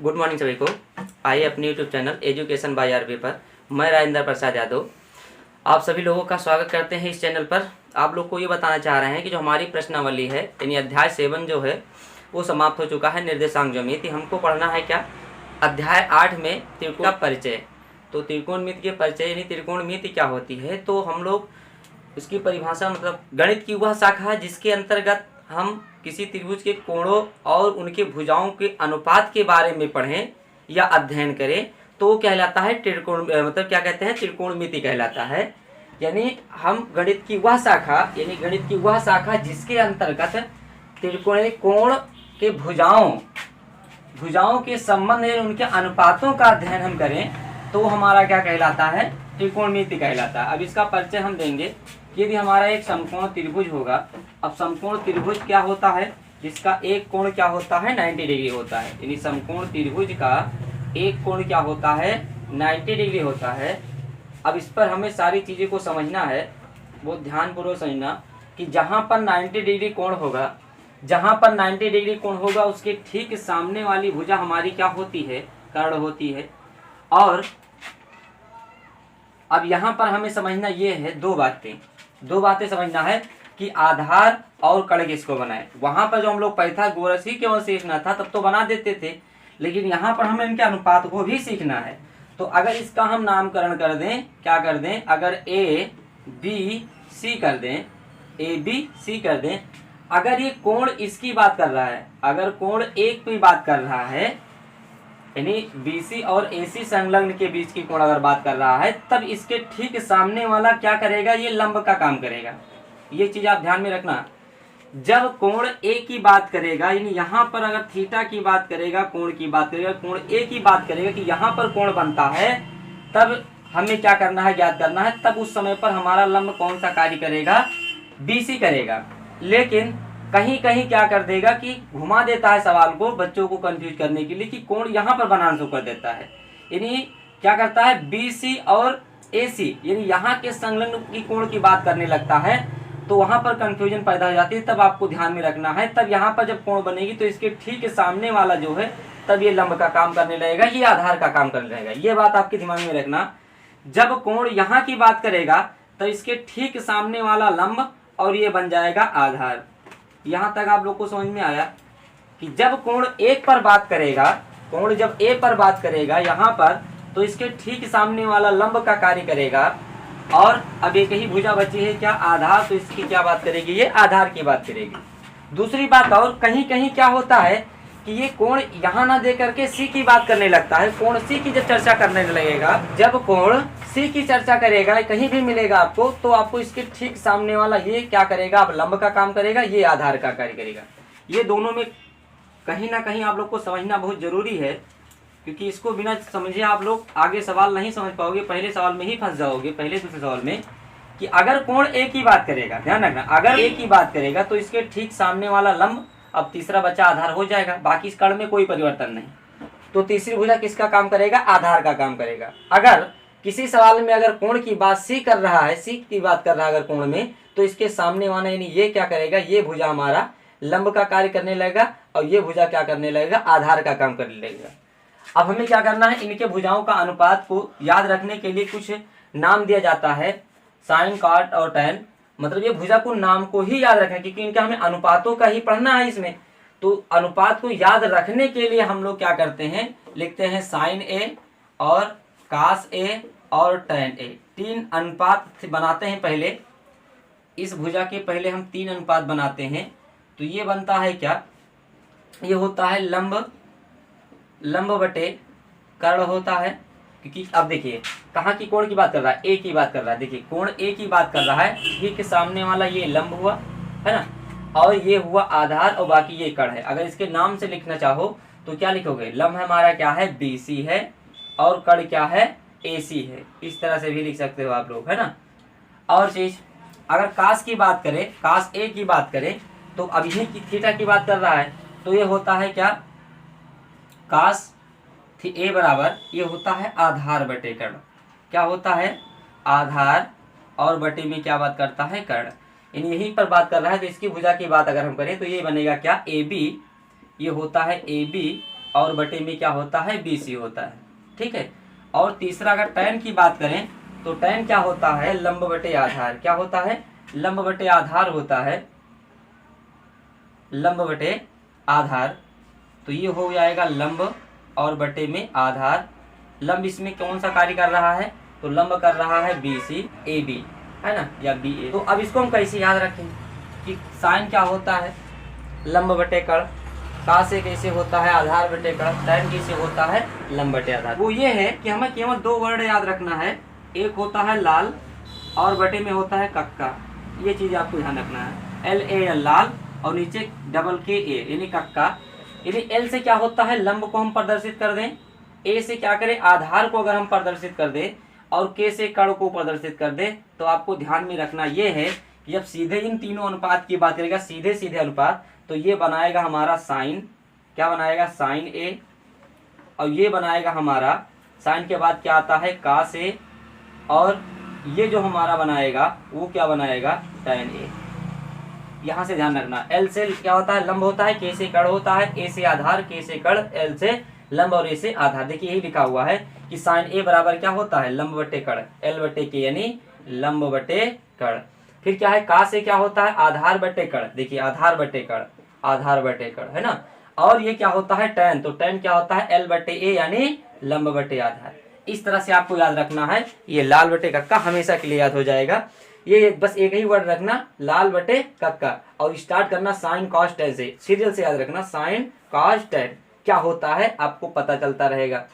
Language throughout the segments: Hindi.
गुड मॉर्निंग सभी को। आइए अपने YouTube channel education by RB पर मैं राजेंद्र प्रसाद यादव आप सभी लोगों का स्वागत करते हैं। इस चैनल पर आप लोग को ये बताना चाह रहे हैं कि जो हमारी प्रश्नावली है यानी अध्याय 7 जो है वो समाप्त हो चुका है। निर्देशांक ज्यामिति हमको पढ़ना है क्या, अध्याय 8 में त्रिकोण का परिचय। तो त्रिकोणमिति के परिचय यानी त्रिकोणमिति क्या होती है, तो हम लोग उसकी परिभाषा मतलब गणित की वह शाखा है जिसके अंतर्गत हम किसी त्रिभुज के कोणों और उनके भुजाओं के अनुपात के बारे में पढ़ें या अध्ययन करें तो वो कहलाता है त्रिकोण, मतलब क्या कहते हैं, त्रिकोणमिति कहलाता है। यानी हम गणित की वह शाखा जिसके अंतर्गत त्रिकोणीय कोण के भुजाओं के संबंध या उनके अनुपातों का अध्ययन हम करें तो हमारा क्या कहलाता है, त्रिकोणमिति कहलाता है। अब इसका परिचय हम देंगे। यदि हमारा एक समकोण त्रिभुज होगा, अब समकोण त्रिभुज क्या होता है, जिसका एक कोण क्या होता है 90 डिग्री होता है। यानी समकोण त्रिभुज का एक कोण क्या होता है 90 डिग्री होता है। अब इस पर हमें सारी चीज़ें को समझना है, बहुत ध्यानपूर्वक समझना कि जहाँ पर 90 डिग्री कोण होगा उसके ठीक सामने वाली भुजा हमारी क्या होती है, कर्ण होती है। और अब यहाँ पर हमें समझना ये है दो बातें समझना है कि आधार और कर्ण किसको बनाए। वहां पर जो हम लोग पाइथागोरस ही केवल सीखना था तब तो बना देते थे, लेकिन यहाँ पर हमें इनके अनुपात को भी सीखना है। तो अगर इसका हम नामकरण कर दें, क्या कर दें, अगर ए बी सी कर दें, अगर ये कोण इसकी बात कर रहा है, अगर कोण एक की बात कर रहा है यानी BC और AC संलग्न के बीच की कोण अगर बात कर रहा है, तब इसके ठीक सामने वाला क्या करेगा, ये लंब का काम करेगा। ये चीज आप ध्यान में रखना। जब कोण A की बात करेगा यानी यहाँ पर अगर थीटा की बात करेगा, कोण की बात करेगा, कोण A की बात करेगा कि यहाँ पर कोण बनता है, तब हमें क्या करना है, ज्ञात करना है। तब उस समय पर हमारा लंब कौन सा कार्य करेगा, BC करेगा। लेकिन कहीं कहीं क्या कर देगा कि घुमा देता है सवाल को बच्चों को कंफ्यूज करने के लिए कि कोण यहाँ पर बनाना शुरू कर देता है। यानी क्या करता है, BC और AC यानी यहाँ के संलग्न की कोण की बात करने लगता है, तो वहां पर कंफ्यूजन पैदा हो जाती है। तब आपको ध्यान में रखना है, तब यहाँ पर जब कोण बनेगी तो इसके ठीक सामने वाला जो है तब ये लंब का काम करने लगेगा, ये आधार का काम करने लगेगा। ये बात आपके दिमाग में रखना। जब कोण यहाँ की बात करेगा तो इसके ठीक सामने वाला लंब और ये बन जाएगा आधार। यहाँ तक आप लोग को समझ में आया कि जब कोण एक पर बात करेगा, कोण जब ए पर बात करेगा यहाँ पर, तो इसके ठीक सामने वाला लंब का कार्य करेगा। और अब एक ही भुजा बची है क्या, आधार, तो इसकी क्या बात करेगी, ये आधार की बात करेगी। दूसरी बात, और कहीं कहीं क्या होता है कि ये कोण यहाँ ना दे करके सी की बात करने लगता है। कोण सी की जब चर्चा करने लगेगा, जब कोण सी की चर्चा करेगा, कहीं भी मिलेगा आपको, तो आपको इसके ठीक सामने वाला ये क्या करेगा, अब लंब का काम करेगा, ये आधार का कार्य करेगा। ये दोनों में कहीं ना कहीं आप लोग को समझना बहुत जरूरी है, क्योंकि इसको बिना समझे आप लोग आगे सवाल नहीं समझ पाओगे, पहले सवाल में ही फंस जाओगे, पहले दूसरे सवाल में। कि अगर कोण ए की बात करेगा, ध्यान रखना, अगर ए की बात करेगा तो इसके ठीक सामने वाला लंब, अब तीसरा बच्चा आधार हो जाएगा, बाकी इस कर्ण में कोई परिवर्तन नहीं। तो तीसरी भुजा किसका काम करेगा, आधार का काम करेगा। अगर किसी सवाल में अगर कोण की बात सी कर रहा है, सी की बात कर रहा है अगर कोण में, तो इसके सामने वाला यानी ये क्या करेगा, ये भुजा हमारा लंब का कार्य करने लगेगा और ये भुजा क्या करने लगेगा, आधार का काम करने लगेगा। अब हमें क्या करना है, इनके भुजाओं का अनुपात को याद रखने के लिए कुछ नाम दिया जाता है, साइन, कॉट और टैन। मतलब ये भुजा को नाम को ही याद रखना, क्योंकि इनका हमें अनुपातों का ही पढ़ना है इसमें। तो अनुपात को याद रखने के लिए हम लोग क्या करते हैं, लिखते हैं साइन ए और कास ए और टैन ए। 3 अनुपात बनाते हैं पहले, इस भुजा के पहले हम 3 अनुपात बनाते हैं। तो ये बनता है क्या, ये होता है लंब बटे कर्ण होता है। क्योंकि अब देखिए कहाँ की कोण की बात कर रहा है, ए की बात कर रहा है। देखिए कोण ए की बात कर रहा है, ठीक के सामने वाला ये लंब हुआ है ना, और ये हुआ आधार और बाकी ये कर्ण है। अगर इसके नाम से लिखना चाहो तो क्या लिखोगे, लंब हमारा क्या है BC है और कर्ण क्या है AC है। इस तरह से भी लिख सकते हो आप लोग, है ना। और चीज अगर कास की बात करें, कास ए की बात करें, तो अब यही की थीटा की बात कर रहा है, तो ये होता है क्या, कास ए बराबर ये होता है आधार बटे कर्ण। क्या होता है, आधार और बटे में क्या बात करता है, कर्ण। यानी यहीं पर बात कर रहा है। तो इसकी भुजा की बात अगर हम करें तो ये बनेगा क्या, AB, ये होता है AB और बटे में क्या होता है, BC होता है। ठीक है। और तीसरा अगर tan की बात करें तो tan क्या होता है, लंब बटे आधार। क्या होता है, लंब बटे आधार होता है, लंब बटे आधार। तो ये हो जाएगा लंब और बटे में आधार। लंब इसमें कौन सा कार्य कर रहा है, तो लंब कर रहा है BC AB, है ना, या BA। तो अब इसको हम कैसे याद रखें कि साइन क्या होता है, लंब बटे कर्ण, का से कैसे होता है आधार बटे कर्ण, tan कैसे होता है लंब बटे आधार। वो ये है कि हमें केवल दो वर्ड याद रखना है, एक होता है लाल और बटे में होता है कक्का। ये चीज आपको ध्यान रखना है, LAL लाल और नीचे डबल KA यानी कक्का। यदि L से क्या होता है, लंब को हम प्रदर्शित कर दें, A से क्या करें, आधार को अगर हम प्रदर्शित कर दें और K से कर्ण को प्रदर्शित कर दें, तो आपको ध्यान में रखना ये है कि जब सीधे इन तीनों अनुपात की बात करेगा, सीधे सीधे अनुपात, तो ये बनाएगा हमारा साइन, क्या बनाएगा, साइन A, और ये बनाएगा हमारा साइन के बाद क्या आता है, कास A, और ये जो हमारा बनाएगा वो क्या बनाएगा, tan A। यहाँ से ध्यान रखना, L से क्या होता है, लंब होता है, K से कर्ण होता है, A से आधार, K से कर्ण, L से लंब और A से आधार। देखिए यही लिखा हुआ है कि साइन A बराबर क्या होता है, लंब बटे कर्ण, L बटे K यानी लंब बटे कर्ण। फिर क्या है, का से क्या होता है, आधार बटे कर्ण, देखिए आधार बटे कर्ण, आधार बटे कर्ण, है ना। और ये क्या होता है, tan, तो tan क्या होता है, L बटे A यानी लंब बटे आधार। इस तरह से आपको याद रखना है, ये लाल बटे कक्का हमेशा के लिए याद हो जाएगा। ये बस एक ही वर्ड रखना, लाल बटे कक्का, और स्टार्ट करना साइन कॉस tan से, सीरियल से याद रखना, साइन कॉस tan क्या होता है आपको पता चलता रहेगा।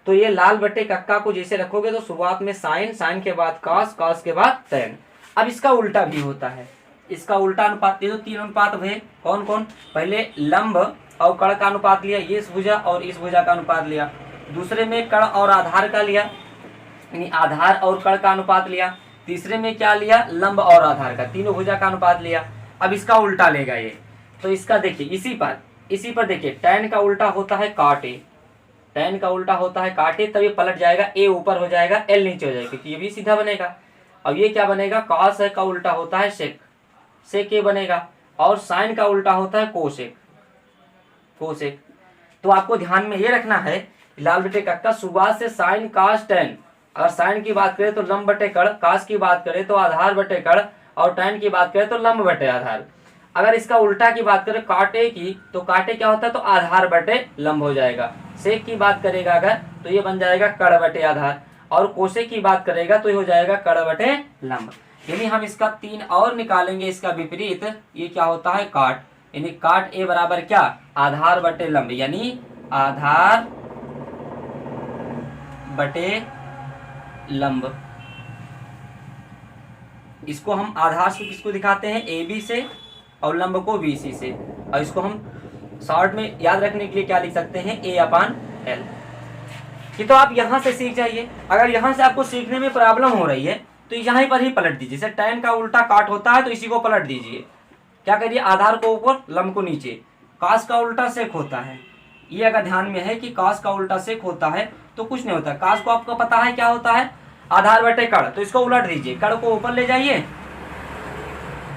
तो ये लाल बटे कक्का को जैसे रखोगे तो शुरुआत में साइन, साइन के बाद कॉस, कॉस के बाद tan। अब इसका उल्टा भी होता है, इसका उल्टा अनुपात, ये तो तीन अनुपात हुए, कौन कौन, पहले लंब और कर्ण का अनुपात लिया, ये इस भुजा और इस भुजा का अनुपात लिया। दूसरे में कर्ण और आधार का लिया, यानी आधार और कर्ण का अनुपात लिया। तीसरे में क्या लिया, लंब और आधार का, तीनों भुजा का अनुपात लिया। अब इसका उल्टा लेगा ये, तो इसका देखिए इसी पर देखिए, tan का उल्टा होता है काट A, tan का उल्टा होता है काट A, तब ये पलट जाएगा, A ऊपर हो जाएगा, L नीचे हो जाएगा, क्योंकि ये भी सीधा बनेगा। अब ये क्या बनेगा, cos का उल्टा होता है sec A बनेगा, और साइन का उल्टा होता है cosec। तो आपको ध्यान में ये रखना है, लाल बटे कक्का शुरुआत से साइन कास tan, अगर साइन की बात करें तो लंब बटे कर्ण, कास की बात करें तो आधार बटे कर्ण, और tan की बात करें तो लंब बटे आधार। अगर इसका उल्टा की बात करें काटे की, तो काटे क्या होता है, तो आधार बटे लंब हो जाएगा। सेक की बात करेगा अगर, तो ये बन जाएगा कर्ण बटे आधार, और कोसे की बात करेगा तो ये हो जाएगा कर्ण बटे लंब। यानी हम इसका तीन और निकालेंगे, इसका विपरीत, ये क्या होता है, काट, यानी काट A बराबर क्या, आधार बटे लंब, यानी आधार बटे लंब। इसको हम आधार से किसको दिखाते हैं, AB से, और लंब को BC से, और इसको हम शॉर्ट में याद रखने के लिए क्या लिख सकते हैं, A/L। कि तो आप यहां से सीख जाइए। अगर यहां से आपको सीखने में प्रॉब्लम हो रही है तो यहीं पर ही पलट दीजिए। जैसे tan का उल्टा काट होता है तो इसी को पलट दीजिए, क्या करिए, आधार को ऊपर, लंब को नीचे। कास का उल्टा सेक होता है, ये अगर ध्यान में है कि कास का उल्टा सेक होता है तो कुछ नहीं होता। कास को आपको पता है क्या होता है, आधार बटे कर्ण, तो इसको उलट दीजिए, कर्ण को ऊपर ले जाइए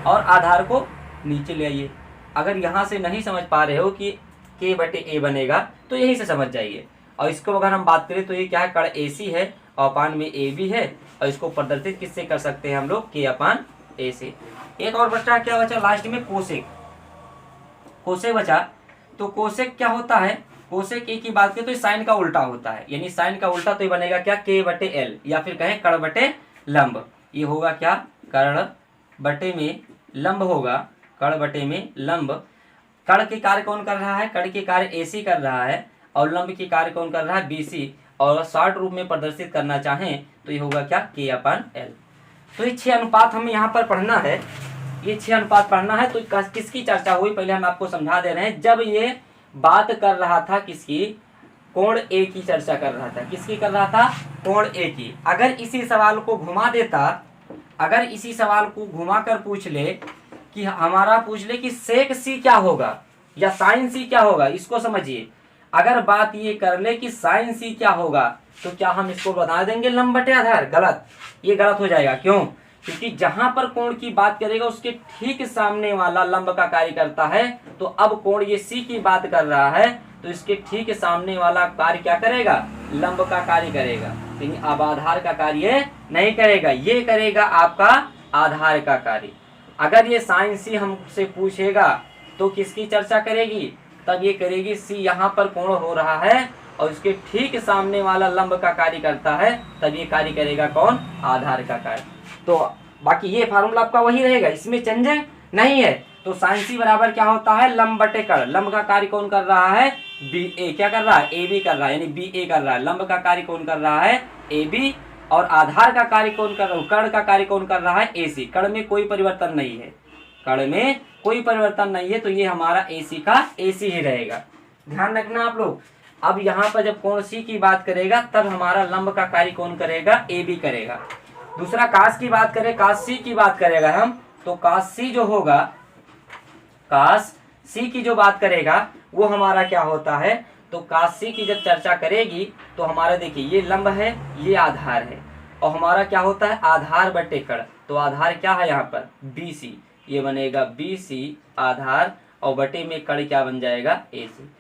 और आधार को नीचे ले आइए। अगर यहाँ से नहीं समझ पा रहे हो कि K बटे A बनेगा तो यहीं से समझ जाइए। और इसको अगर हम बात करें तो ये क्या है, कर्ण AC है और अपान में AB है, और इसको प्रदर्शित किससे कर सकते हैं हम लोग, K/A से। एक और बचा, क्या बचा लास्ट में, कोसेक बचा। तो कोसेक क्या होता है, कोसेक A की बात करें तो साइन का उल्टा होता है, यानी साइन का उल्टा तो ये बनेगा क्या, K बटे L, या फिर कहें कर्ण बटे लंब। ये होगा क्या, कर्ण बटे में लंब होगा, कर्ण बटे में लंब। कर्ण के कार्य कौन कर रहा है, कर्ण के कार्य AC कर रहा है, और लंब के कार्य कौन कर रहा है, BC। और शॉर्ट रूप में प्रदर्शित करना चाहें तो ये होगा क्या, K/L। तो ये 6 अनुपात हमें यहाँ पर पढ़ना है, ये 6 अनुपात पढ़ना है। तो किसकी चर्चा हुई, पहले हम आपको समझा दे रहे हैं। जब ये बात कर रहा था किसकी, कोण A की चर्चा कर रहा था, किसकी कर रहा था, कोण A की। अगर इसी सवाल को घुमा देता, अगर इसी सवाल को घुमा कर पूछ ले कि हमारा पूछ ले कि सेक C क्या होगा या साइन C क्या होगा, इसको समझिए। अगर बात ये कर ले कि साइन C क्या होगा, तो क्या हम इसको बता देंगे लंब बटे आधार, गलत, ये गलत हो जाएगा। क्यों, क्योंकि जहां पर कोण की बात करेगा उसके ठीक सामने वाला लंब का कार्य करता है। तो अब कोण ये C की बात कर रहा है तो इसके ठीक सामने वाला कार्य क्या करेगा, लंब का कार्य करेगा। लेकिन अब आधार का कार्य नहीं करेगा, ये करेगा आपका आधार का कार्य। अगर ये साइन सी हमसे पूछेगा तो किसकी चर्चा करेगी, तब ये करेगी सी यहाँ पर कोण हो रहा है और इसके ठीक सामने वाला लंब का कार्य करता है, तब ये कार्य करेगा कौन, आधार का कार्य। तो बाकी ये फार्मूला आपका वही रहेगा, इसमें चेंज नहीं है। तो साइन सी बराबर क्या होता है, लंब बटे कर्ण। लंब का कार्य कौन कर रहा है, बी ए, क्या कर रहा है, ए बी कर रहा है, यानी बी ए कर रहा है। लंब का कार्य कौन कर रहा है, ए बी, और आधार का कार्य कौन कर रहा है, कर्ण का कार्य कौन कर रहा है, ए सी। कर्ण में कोई परिवर्तन नहीं है, कर्ण में कोई परिवर्तन नहीं है, तो ये हमारा ए सी का ए सी ही रहेगा। ध्यान रखना आप लोग। अब यहाँ पर जब कोण सी की बात करेगा तब हमारा लंब का कार्य कौन करेगा, ए बी करेगा। दूसरा कास की बात करें, कास सी की बात करेगा हम, तो कास सी जो होगा, कास सी की जो बात करेगा वो हमारा क्या होता है, तो कास सी की जब चर्चा करेगी तो हमारा देखिए ये लंब है, ये आधार है, और हमारा क्या होता है, आधार बटे कर्ण। तो आधार क्या है यहाँ पर, बी सी, ये बनेगा बी सी आधार, और बटे में कर्ण क्या बन जाएगा, ए सी।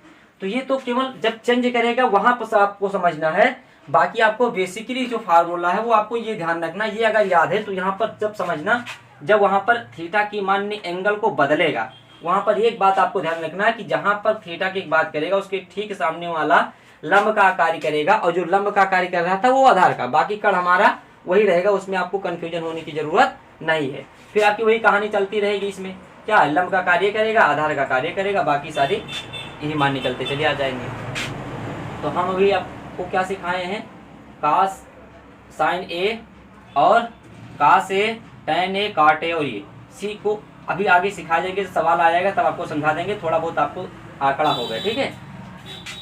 तो ये तो केवल जब चेंज करेगा वहां पर आपको समझना है। बाकी आपको बेसिकली जो फार्मूला है वो आपको ये ध्यान रखना, ये अगर याद है तो यहाँ पर जब समझना, जब वहां पर थीटा की मान एंगल को बदलेगा, वहां पर एक बात आपको ध्यान रखना है कि जहां पर थीटा की बात करेगा उसके ठीक सामने वाला लंब का कार्य करेगा, और जो लंब का कार्य कर रहा था वो आधार का, बाकी कर्ण हमारा वही रहेगा, उसमें आपको कंफ्यूजन होने की जरूरत नहीं है। फिर आपकी वही कहानी चलती रहेगी, इसमें क्या है, लंब का कार्य करेगा, आधार का कार्य करेगा, बाकी सारी यही मान निकलते चले आ जाएंगे। तो हम अभी आपको क्या सिखाए हैं, कास साइन ए और कास ए टैन ए काट ए, और ये सी को अभी आगे सिखा देंगे, सवाल आ जाएगा तब आपको समझा देंगे, थोड़ा बहुत आपको आंकड़ा होगा, ठीक है।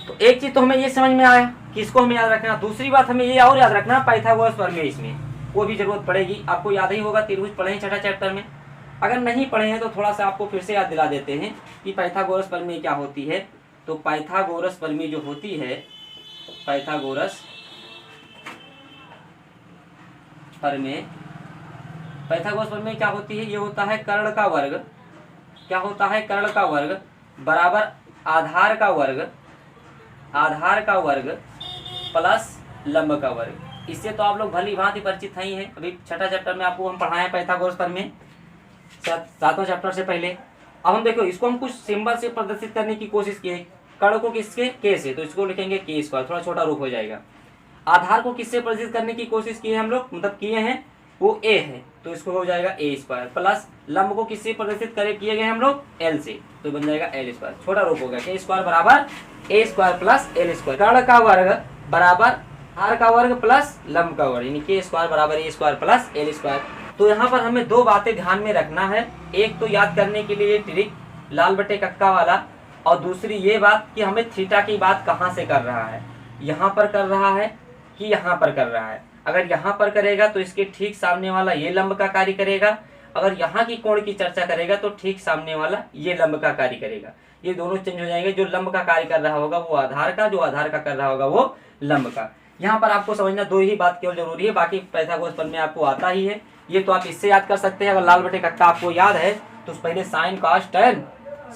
तो एक चीज तो हमें ये समझ में आया कि इसको हमें याद रखना। दूसरी बात हमें ये और याद रखना, पाइथागोरस प्रमेय, इसमें वो भी जरूरत पड़ेगी, आपको याद ही होगा, त्रिभुज पढ़े हैं छठा चैप्टर में। अगर नहीं पढ़े हैं तो थोड़ा सा आपको फिर से याद दिला देते हैं कि पाइथागोरस प्रमेय क्या होती है। तो पाइथागोरस प्रमेय जो होती है, पाइथागोरस प्रमेय, पाइथागोरस प्रमेय क्या होती है, ये होता है कर्ण का वर्ग, क्या होता है, कर्ण का वर्ग बराबर आधार का वर्ग, आधार का वर्ग प्लस लंब का वर्ग। इससे तो आप लोग भली भांति परिचित ही हैं, अभी छठा चैप्टर में आपको हम पढ़ाए पाइथागोरस प्रमेय, सातवां चैप्टर से पहले। अब हम देखो इसको हम कुछ सिंबल से प्रदर्शित करने की कोशिश की है। कर्ण को किसके, के से, तो इसको लिखेंगे के स्क्वायर, थोड़ा छोटा रूप हो जाएगा। आधार को किससे प्रदर्शित करने की कोशिश की है हम लोग, मतलब किए हैं, वो ए है, तो इसको हो जाएगा ए स्क्वायर, प्लस लंब को किससे प्रदर्शित किए गए हम लोग, एल से, तो बन जाएगा एल स्क्वायर, छोटा रूप हो गया, के स्क्वायर बराबर ए स्क्वायर प्लस एल स्क्वायर। कर्ण का वर्ग बराबर आर का वर्ग प्लस लंब का वर्ग, यानी के स्क्वायर बराबर ए स्क्वायर प्लस एल स्क्वायर। तो यहाँ पर हमें दो बातें ध्यान में रखना है, एक तो याद करने के लिए ट्रिक लाल बटे कक्का वाला, और दूसरी ये बात कि हमें थीटा की बात कहाँ से कर रहा है, यहाँ पर कर रहा है कि यहाँ पर कर रहा है। अगर यहाँ पर करेगा तो इसके ठीक सामने वाला ये लंब का कार्य करेगा, अगर यहाँ की कोण की चर्चा करेगा तो ठीक सामने वाला ये लंब का कार्य करेगा। ये दोनों चेंज हो जाएंगे, जो लंब का कार्य कर रहा होगा वो आधार का, जो आधार का कर रहा होगा वो लंब का। यहाँ पर आपको समझना दो ही बात केवल जरूरी है, बाकी पाइथागोरस प्रमेय आपको आता ही है, ये तो आप इससे याद कर सकते हैं। अगर लाल बटे कक्का आपको याद है तो पहले साइन कास टैन,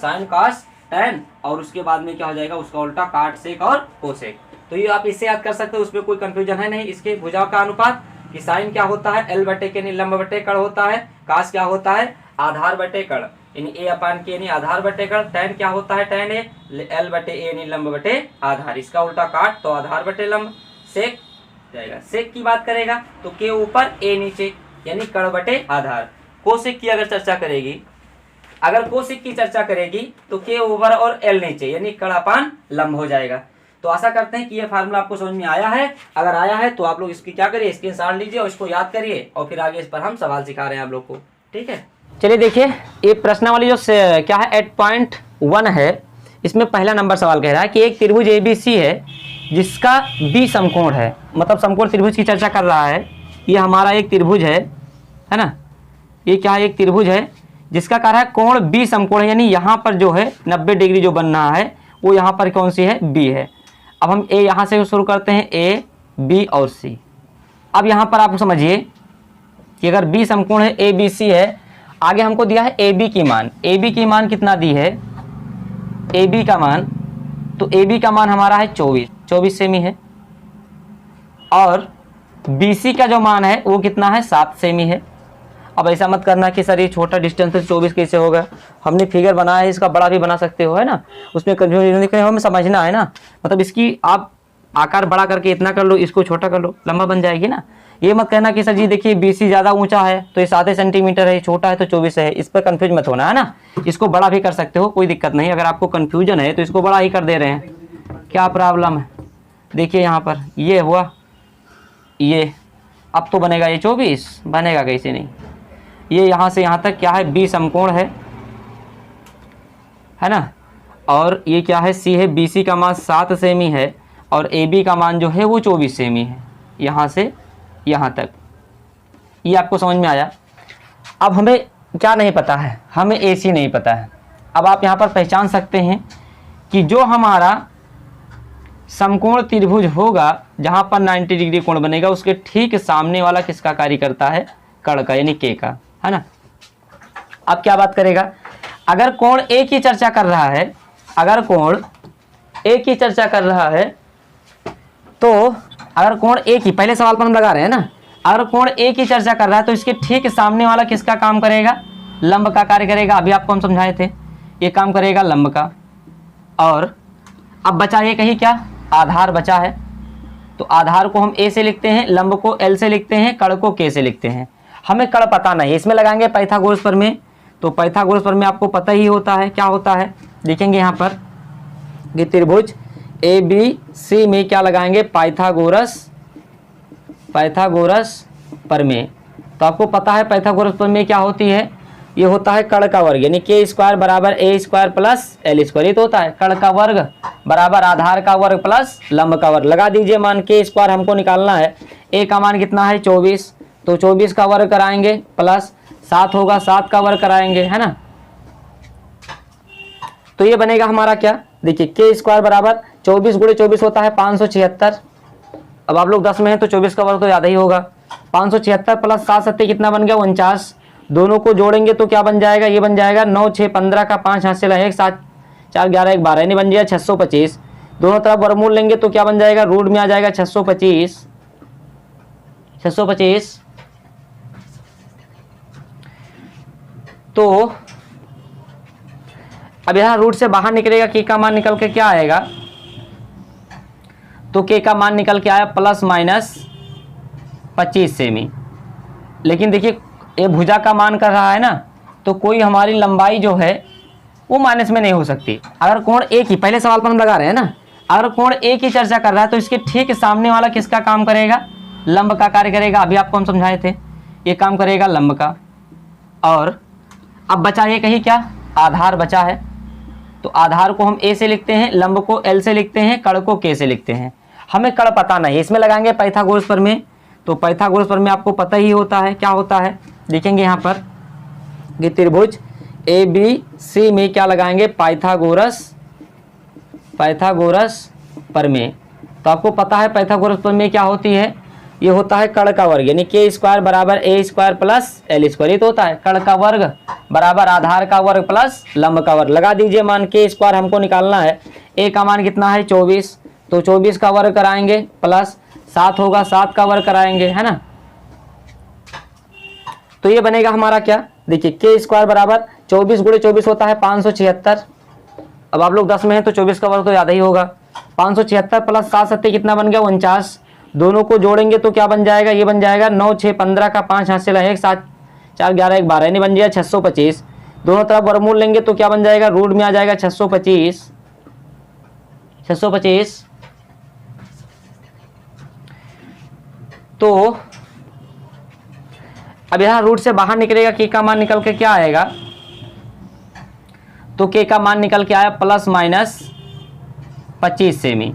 साइन कास टैन, और उसके बाद में क्या हो जाएगा, उसका उल्टा काट सेक और कोसेक, तो ये आप इससे याद कर सकते हो, उसमें कोई कंफ्यूजन है नहीं। इसके भुजाओं का अनुपात कि साइन क्या होता है, एल बटे के, यानी लंब बटे कर्ण होता है, कास क्या होता है, आधार बटे कर्ण, यानी ए अपान के, यानी आधार बटे कर्ण, टैन क्या होता है, टैन ए, एल बटे ए, यानी लंब बटे आधार, इसका उल्टा काट तो आधार बटे लंब, सेक जाएगा। सेक की बात करेगा तो के ऊपर ए नीचे, यानी कर्ण बटे आधार। कोसेक की अगर चर्चा करेगी, अगर कोसेक की चर्चा करेगी तो के ऊपर और एल नीचे, यानी कर्ण अपान लंब हो जाएगा। तो आशा करते हैं कि ये फार्मूला आपको समझ में आया है। अगर आया है तो आप लोग इसकी क्या करिए, स्क्रीनशॉट लीजिए और इसको याद करिए, और फिर आगे इस पर हम सवाल सिखा रहे हैं आप लोग को, ठीक है। चलिए देखिए, ये प्रश्नावली जो क्या है 8.1 है, इसमें पहला नंबर सवाल कह रहा है कि एक त्रिभुज ABC है जिसका B समकोण है, मतलब समकोण त्रिभुज की चर्चा कर रहा है। ये हमारा एक त्रिभुज है ना, ये क्या है, एक त्रिभुज है जिसका कह रहा है कोण B समकोण है, यानी यहाँ पर जो है 90 डिग्री जो बन रहा है वो यहाँ पर कौन सी है, B है। अब हम A यहाँ से शुरू करते हैं, A, B और C। अब यहाँ पर आप समझिए कि अगर B समकोण है, ABC है, आगे हमको दिया है AB की मान, AB की मान कितना दी है, AB का मान तो ए बी का मान हमारा है 24 सेमी है, और बी सी का जो मान है वो कितना है 7 सेमी है। अब ऐसा मत करना कि सर ये छोटा डिस्टेंस है 24 कैसे होगा, हमने फिगर बनाया है इसका बड़ा भी बना सकते हो, है ना, उसमें कंफ्यूजन हमें समझना है ना, मतलब इसकी आप आकार बड़ा करके इतना कर लो, इसको छोटा कर लो, लंबा बन जाएगी ना। ये मत कहना कि सर जी देखिए बीसी ज़्यादा ऊंचा है तो ये 7 सेंटीमीटर है, छोटा है तो 24 है, इस पर कंफ्यूज मत होना, है ना। इसको बड़ा भी कर सकते हो, कोई दिक्कत नहीं, अगर आपको कंफ्यूजन है तो इसको बड़ा ही कर दे रहे हैं, क्या प्रॉब्लम है। देखिए यहाँ पर ये हुआ, ये अब तो बनेगा ये 24, बनेगा कैसे नहीं। ये यहाँ से यहाँ तक क्या है, बी समकोण है ना, और ये क्या है सी है, बी सी का मान 7 सेमी है, और ए बी का मान जो है वो 24 सेमी है, यहाँ से यहाँ तक। ये आपको समझ में आया। अब हमें क्या नहीं पता है, हमें ए सी नहीं पता है। अब आप यहाँ पर पहचान सकते हैं कि जो हमारा समकोण त्रिभुज होगा जहाँ पर 90 डिग्री कोण बनेगा, उसके ठीक सामने वाला किसका कार्य करता है, कर्ण का, यानी के का, है ना। अब क्या बात करेगा, अगर कोण ए की चर्चा कर रहा है, अगर कोण ए की चर्चा कर रहा है, तो अगर कोण ए की, पहले सवाल पर हम लगा रहे हैं ना, अगर कोण ए की चर्चा कर रहा है तो इसके ठीक सामने वाला किसका काम करेगा, लंब का कार्य करेगा। अभी आपको हम समझाए थे, ये काम करेगा लंब का। और अब बचा ये कहीं क्या, आधार बचा है, तो आधार को हम ए से लिखते हैं, लंब को एल से लिखते हैं, कर्ण को के से लिखते हैं। हमें कर्ण पता नहीं, इसमें लगाएंगे पाइथागोरस प्रमेय, तो पाइथागोरस प्रमेय आपको पता ही होता है, क्या होता है देखेंगे यहाँ पर कि त्रिभुज ए बी सी में क्या लगाएंगे, पाइथागोरस प्रमेय। तो आपको पता है पाइथागोरस प्रमेय क्या होती है, ये होता है कर्ण का वर्ग, यानी के स्क्वायर बराबर ए स्क्वायर प्लस एल स्क्वायर। ये तो होता है कर्ण का वर्ग बराबर आधार का वर्ग प्लस लंब का वर्ग। लगा दीजिए मान, के स्क्वायर हमको निकालना है, ए का मान कितना है 24, तो 24 का वर्ग कराएंगे प्लस 7 होगा, 7 का वर्ग कराएंगे, है ना। तो ये बनेगा हमारा क्या, देखिए के स्क्वायर बराबर 24 गुणे 24 होता है 576। अब आप लोग 10 में हैं तो 24 का वर्ग तो ज़्यादा ही होगा, 576 प्लस 7 7 कितना बन गया 49। दोनों को जोड़ेंगे तो क्या बन जाएगा, ये बन जाएगा 9 6 15 का 5 हाथ से लगे 7 4 11 1 12, नहीं बन जाएगा 625। दोनों तरफ वर्गमूल लेंगे तो क्या बन जाएगा, रूट में आ जाएगा 625। तो अब यहाँ रूट से बाहर निकलेगा, के का मान निकल के क्या आएगा, तो के का मान निकल के आया प्लस माइनस 25 सेमी। लेकिन देखिए ये भुजा का मान कर रहा है ना, तो कोई हमारी लंबाई जो है वो माइनस में नहीं हो सकती। अगर कोण ए की, पहले सवाल पर हम लगा रहे हैं ना, अगर कोण ए की चर्चा कर रहा है तो इसके ठीक सामने वाला किसका काम करेगा, लंब का कार्य करेगा। अभी आपको हम समझाए थे, ये काम करेगा लंब का। और अब बचा ये कहीं क्या, आधार बचा है, तो आधार को हम ए से लिखते हैं, लंब को एल से लिखते हैं, कर्ण को के से लिखते हैं। हमें कर्ण पता नहीं, इसमें लगाएंगे पाइथागोरस प्रमेय। तो पाइथागोरस प्रमेय आपको पता ही होता है, क्या होता है देखेंगे यहाँ पर कि त्रिभुज ए बी सी में क्या लगाएंगे, पाइथागोरस प्रमेय। तो आपको पता है पाइथागोरस प्रमेय क्या होती है, ये होता है कर्ण का वर्ग, यानी के स्क्वायर बराबर ए स्क्वायर प्लस एल स्क्वायर। ये तो होता है कर्ण का वर्ग बराबर आधार का वर्ग प्लस लंब का वर्ग। लगा दीजिए मान, के स्क्वायर हमको निकालना है, ए का मान कितना है 24, तो 24 का वर्ग कराएंगे प्लस 7 होगा, 7 का वर्ग कराएंगे, है ना। तो ये बनेगा हमारा क्या, देखिए के स्क्वायर बराबर 24 गुणे 24 होता है 576। अब आप लोग 10 में हैं तो 24 का वर्ग तो ज़्यादा ही होगा, 576 प्लस 7 7 कितना बन गया 49। दोनों को जोड़ेंगे तो क्या बन जाएगा, ये बन जाएगा 9 6 15 का 5 हाथ से लगे 7 4 11 1 12, नहीं बन जाएगा 625। दोनों तरफ वर्गमूल लेंगे तो क्या बन जाएगा, रूट में आ जाएगा 625। तो अब यहाँ रूट से बाहर निकलेगा, के का मान निकल के क्या आएगा, तो के का मान निकल के आया प्लस माइनस 25 सेमी।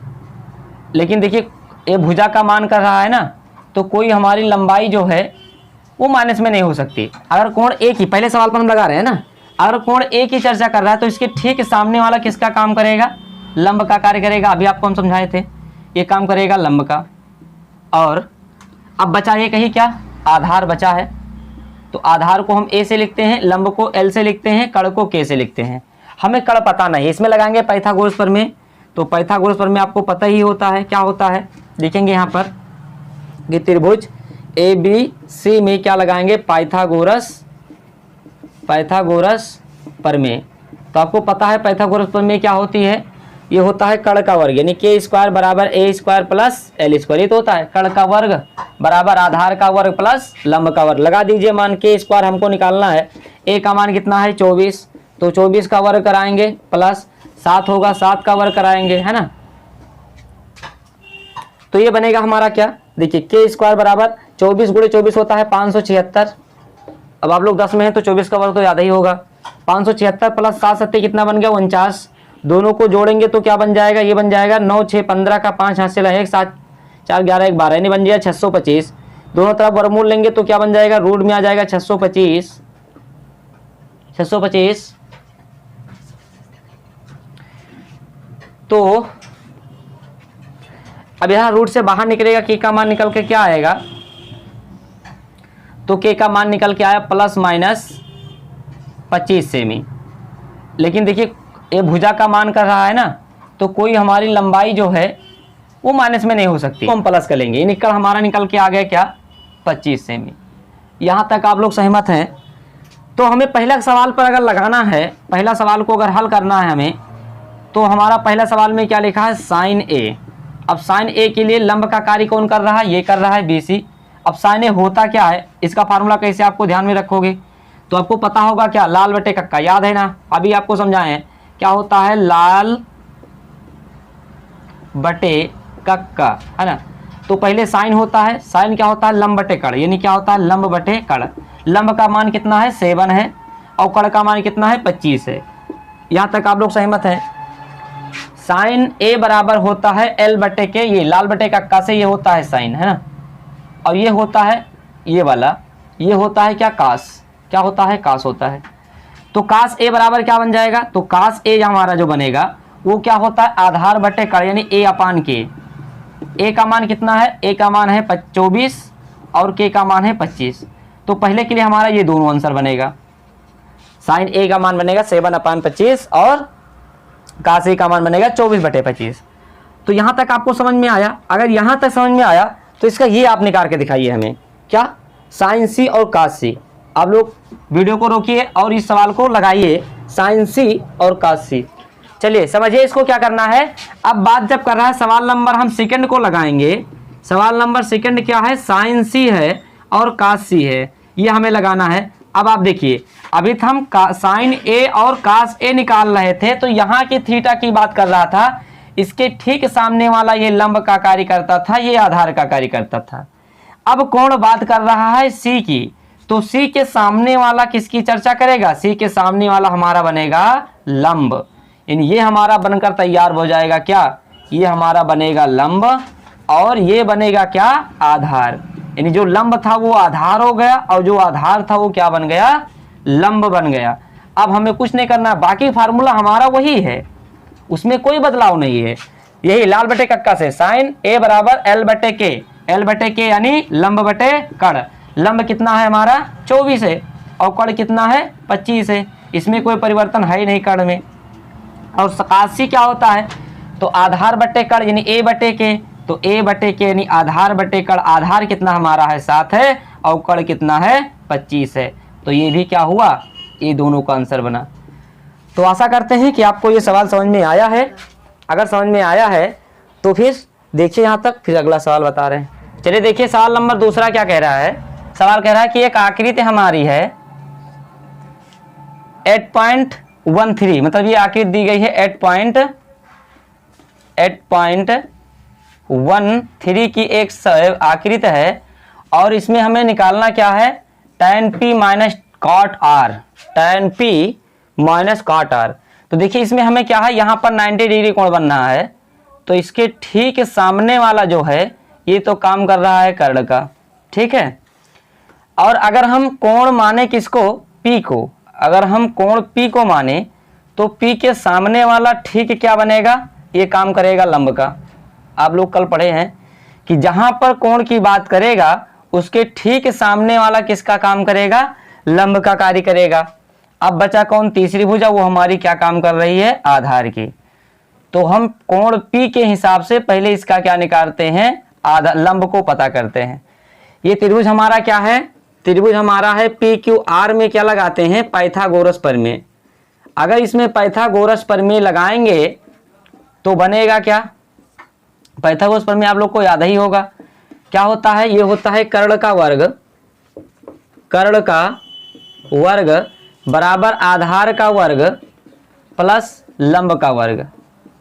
लेकिन देखिए ये भुजा का मान कर रहा है ना, तो कोई हमारी लंबाई जो है वो माइनस में नहीं हो सकती। अगर कोण ए की, पहले सवाल पर हम लगा रहे हैं ना, अगर कोण ए की चर्चा कर रहा है तो इसके ठीक सामने वाला किसका काम करेगा, लंब का कार्य करेगा। अभी आपको हम समझाए थे, ये काम करेगा लंब का। और अब बचा ये कहीं क्या, आधार बचा है, तो आधार को हम ए से लिखते हैं, लंब को एल से लिखते हैं, कर्ण को के से लिखते हैं। हमें कर्ण पता नहीं, इसमें लगाएंगे पाइथागोरस प्रमेय। तो पाइथागोरस प्रमेय आपको पता ही होता है क्या होता है। देखेंगे यहाँ पर कि त्रिभुज ABC में क्या लगाएंगे, पाइथागोरस प्रमेय। तो आपको पता है पाइथागोरस प्रमेय क्या होती है, ये होता है कर्ण का वर्ग यानी k स्क्वायर बराबर a square plus l square. ये तो होता है कर्ण का वर्ग बराबर आधार का वर्ग प्लस लंब का वर्ग। लगा दीजिए मान k स्क्वायर हमको निकालना है, a का मान कितना है 24, तो 24 का वर्ग कराएंगे प्लस 7 होगा 7 का वर्ग कराएंगे, है ना। तो ये बनेगा हमारा क्या, देखिए k स्क्वायर बराबर 24 गुणे 24 होता है 576। अब आप लोग 10 में हैं तो 24 का वर्ग तो ज़्यादा ही होगा। 576 प्लस 7 7 कितना बन गया 49। दोनों को जोड़ेंगे तो क्या बन जाएगा, ये बन जाएगा 9 6 15 का 5 हाथ से लगा 1 7 4 11 1 12 नहीं बन जाएगा 625। दोनों तरफ वर्गमूल लेंगे तो क्या बन जाएगा, रूट में आ जाएगा 625। तो अब यहाँ रूट से बाहर निकलेगा, के का मान निकल के क्या आएगा, तो के का मान निकल के आया प्लस माइनस 25 सेमी। लेकिन देखिए ये भुजा का मान कर रहा है ना, तो कोई हमारी लंबाई जो है वो माइनस में नहीं हो सकती, तो हम प्लस कर लेंगे। ये हमारा निकल के आ गया क्या 25 सेमी। यहाँ तक आप लोग सहमत हैं। तो हमें पहला सवाल पर अगर लगाना है, पहला सवाल को अगर हल करना है हमें, तो हमारा पहला सवाल में क्या लिखा है साइन ए। अब साइन ए के लिए लंब का कार्य कौन कर रहा है, ये कर रहा है BC। अब साइन ए होता क्या है, इसका फार्मूला कैसे आपको ध्यान में रखोगे, तो आपको पता होगा क्या, लाल बटे कक्का, याद है ना, अभी आपको समझाएं क्या होता है लाल बटे कक्का, है ना। तो पहले साइन होता है, साइन क्या होता है लंब बटे कर्ण, यानी क्या होता है लंब बटे कर्ण। लंब का मान कितना है 7 है और कर्ण का मान कितना है 25 है। यहाँ तक आप लोग सहमत हैं। साइन ए बराबर होता है L बटे के, ये लाल बटे कक्का से ये होता है साइन, है ना, और ये होता है ये वाला, ये होता है क्या कास, क्या होता है कास होता है। तो कास ए बराबर क्या बन जाएगा, तो कास ए हमारा जो बनेगा वो क्या होता है आधार बटे कर्ण यानी a अपान के। ए का मान कितना है, ए का मान है 24 और के का मान है 25। तो पहले के लिए हमारा ये दोनों आंसर बनेगा। साइन ए का मान बनेगा 7/25 और कास ए का मान बनेगा 24/25। तो यहाँ तक आपको समझ में आया। अगर यहाँ तक समझ में आया तो इसका ये आप निकाल के दिखाइए हमें, क्या साइन सी और कास सी। आप लोग वीडियो को रोकिए और इस सवाल को लगाइए, साइन सी और कास सी। चलिए समझिए इसको क्या करना है। अब बात जब कर रहा है सवाल नंबर हम सेकंड को लगाएंगे। सवाल नंबर सेकंड क्या है, साइन सी है और कास सी है, ये हमें लगाना है। अब आप देखिए अभी तो हम साइन ए और कास ए निकाल रहे थे, तो यहाँ की थीटा की बात कर रहा था। इसके ठीक सामने वाला ये लंब का कार्य करता था, ये आधार का कार्य करता था। अब कौन बात कर रहा है सी की, तो सी के सामने वाला किसकी चर्चा करेगा, सी के सामने वाला हमारा बनेगा लंब, यानी ये हमारा बनकर तैयार हो जाएगा क्या, ये हमारा बनेगा लंब और ये बनेगा क्या आधार। यानी जो लंब था वो आधार हो गया और जो आधार था वो क्या बन गया, लंब बन गया। अब हमें कुछ नहीं करना, बाकी फार्मूला हमारा वही है, उसमें कोई बदलाव नहीं है। यही लाल बटे कक्का से साइन ए बराबर L बटे के, L बटे के यानी लंब बटे कर्ण। लंब कितना है हमारा 24 है और कर्ण कितना है 25 है, इसमें कोई परिवर्तन है ही नहीं कर्ण में। और कासी क्या होता है, तो आधार बटे कर्ण यानी ए बटे के, तो ए बटे के यानी आधार बटे कर्ण। आधार कितना हमारा है 7 है और कर्ण कितना है 25 है। तो ये भी क्या हुआ, ये दोनों का आंसर बना। तो आशा करते हैं कि आपको ये सवाल समझ में आया है। अगर समझ में आया है तो फिर देखिए यहाँ तक, फिर अगला सवाल बता रहे हैं। चलिए देखिए सवाल नंबर दूसरा क्या कह रहा है। सवाल कह रहा है कि एक आकृति हमारी है 8.13, मतलब ये आकृति दी गई है 8.13 की एक आकृति है और इसमें हमें निकालना क्या है tan p minus cot r, tan p minus cot r। तो देखिए इसमें हमें क्या है, यहाँ पर 90 डिग्री कोण बनना है, तो इसके ठीक सामने वाला जो है ये तो काम कर रहा है कर्ण का, ठीक है। और अगर हम कोण माने किसको, p को, अगर हम कोण p को माने तो p के सामने वाला ठीक क्या बनेगा, ये काम करेगा लंब का। आप लोग कल पढ़े हैं कि जहां पर कोण की बात करेगा उसके ठीक सामने वाला किसका काम करेगा, लंब का कार्य करेगा। अब बचा कौन, तीसरी भुजा, वो हमारी क्या काम कर रही है, आधार की। तो हम कोण P के हिसाब से पहले इसका क्या निकालते हैं, आधा लंब को पता करते हैं। ये त्रिभुज हमारा क्या है, त्रिभुज हमारा है PQR में क्या लगाते हैं, पाइथागोरस प्रमेय। अगर इसमें पाइथागोरस प्रमेय लगाएंगे तो बनेगा क्या, पाइथागोरस प्रमेय आप लोग को याद ही होगा, क्या होता है, ये होता है कर्ण का वर्ग, कर्ण का वर्ग बराबर आधार का वर्ग प्लस लंब का वर्ग,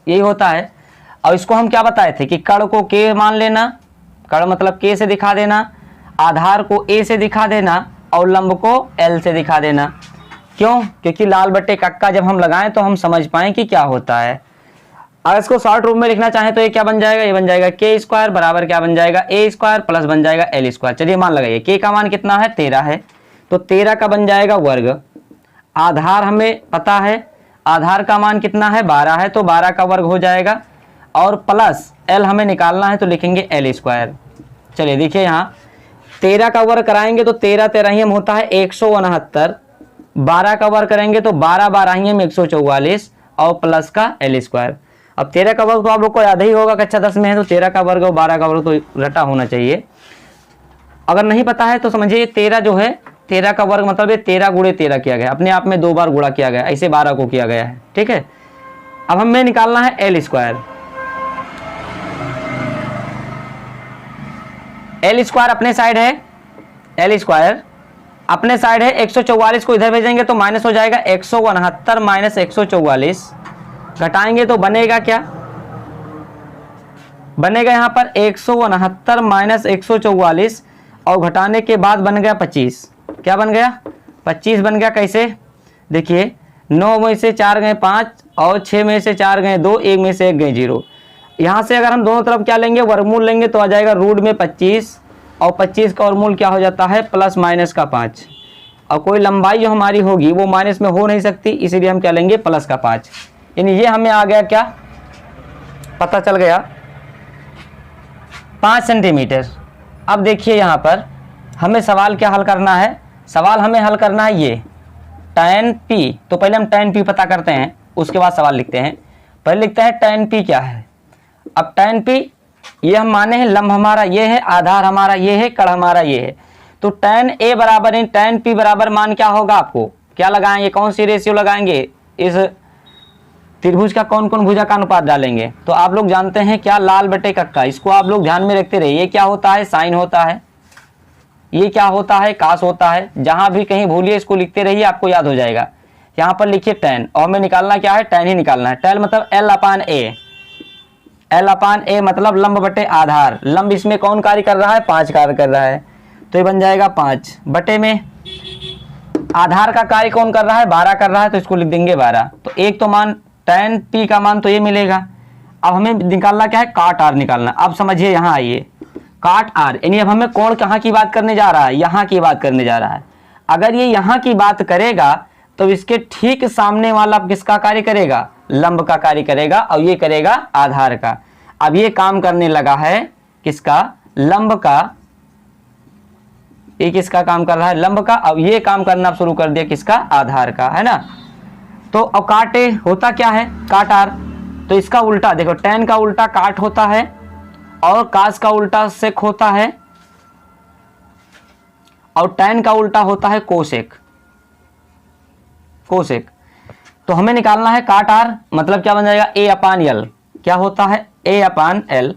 यही होता है। और इसको हम क्या बताए थे कि कर्ण को K मान लेना, कर्ण मतलब K से दिखा देना, आधार को A से दिखा देना और लंब को L से दिखा देना। क्यों, क्योंकि लाल बट्टे कक्का जब हम लगाएं तो हम समझ पाएं कि क्या होता है। अगर इसको शॉर्ट रूप में लिखना चाहें तो ये क्या बन जाएगा, ये बन जाएगा K² बराबर क्या बन जाएगा, A² प्लस बन जाएगा L²। चलिए मान लगाइए K का मान कितना है, 13 है, तो 13 का बन जाएगा वर्ग, आधार हमें पता है, आधार का मान कितना है 12 है, तो 12 का वर्ग हो जाएगा, और प्लस L हमें निकालना है तो लिखेंगे L²। चलिए देखिए यहाँ 13 का वर्ग कराएंगे तो 13 13 होता है 169, 12 का वर्ग करेंगे तो 12 12 144 और प्लस का L²। अब 13 का वर्ग तो आप लोग को याद ही होगा, कक्षा 10 में है तो 13 का वर्ग और 12 का वर्ग तो रटा होना चाहिए। अगर नहीं पता है तो समझिए 13 जो है, 13 का वर्ग मतलब 13 गुणे 13 किया गया, अपने आप में 2 बार गुणा किया गया, ऐसे 12 को किया गया है, ठीक है। अब हमें निकालना है L²। L² अपने साइड है, L² अपने साइड है, 144 को इधर भेजेंगे तो माइनस हो जाएगा, 169 माइनस 144 घटाएंगे तो बनेगा क्या, बनेगा यहाँ पर 169 माइनस 144 और घटाने के बाद बन गया 25। क्या बन गया, 25 बन गया। कैसे, देखिए 9 में से 4 गए 5 और 6 में से 4 गए 2, 1 में से 1 गए 0। यहाँ से अगर हम दोनों तरफ क्या लेंगे, वर्गमूल लेंगे तो आ जाएगा रूट में 25 और 25 का वर्गमूल क्या हो जाता है, प्लस माइनस का 5। और कोई लंबाई जो हमारी होगी वो माइनस में हो नहीं सकती, इसीलिए हम क्या लेंगे, प्लस का 5। यानी ये हमें आ गया क्या, पता चल गया 5 सेंटीमीटर। अब देखिए यहाँ पर हमें सवाल क्या हल करना है, सवाल हमें हल करना है ये tan P। तो पहले हम tan P पता करते हैं, उसके बाद सवाल लिखते हैं। पहले लिखते हैं tan P क्या है। अब tan P ये हम माने हैं लंब हमारा ये है, आधार हमारा ये है, कर्ण हमारा ये है, तो tan A बराबर है tan P बराबर मान क्या होगा, आपको क्या लगाएंगे, कौन सी रेशियो लगाएंगे, इस त्रिभुज का कौन कौन भुजा का अनुपात डालेंगे। तो आप लोग जानते हैं क्या, लाल बटे कक्का, इसको आप लोग ध्यान में रखते रहिए। ये क्या होता है, साइन होता है, ये क्या होता है, कास होता है। जहां भी कहीं भूलिए इसको लिखते रहिए, आपको याद हो जाएगा। यहाँ पर लिखिए tan, और हमें निकालना क्या है, tan ही निकालना है। tan मतलब L/A, L/A मतलब लंब बटे आधार। लंब इसमें कौन कार्य कर रहा है, 5 कार्य कर रहा है, तो ये बन जाएगा 5 बटे में आधार का कार्य कौन कर रहा है, 12 कर रहा है, तो इसको लिख देंगे 12। तो एक तो मान tan P का मान तो ये मिलेगा। अब हमें निकालना क्या है, काट R निकालना। अब समझिए यहाँ आइए, काट R यानी अब हमें कोण कहाँ की बात करने जा रहा है, यहाँ की बात करने जा रहा है। अगर ये यहाँ की बात करेगा तो इसके ठीक सामने वाला किसका कार्य करेगा, लंब का कार्य करेगा, और ये करेगा आधार का। अब ये काम करने लगा है किसका, लंब का। ये किसका काम कर रहा है, लंब का। अब ये काम करना शुरू कर दिया किसका, आधार का, है ना। तो अब काटे होता क्या है, काट R, तो इसका उल्टा देखो, tan का उल्टा काट होता है और कास का उल्टा सेक होता है, और tan का उल्टा होता है कोसेक, कोसेक। तो हमें निकालना है काट R, मतलब क्या बन जाएगा, A/L। क्या होता है, A/L,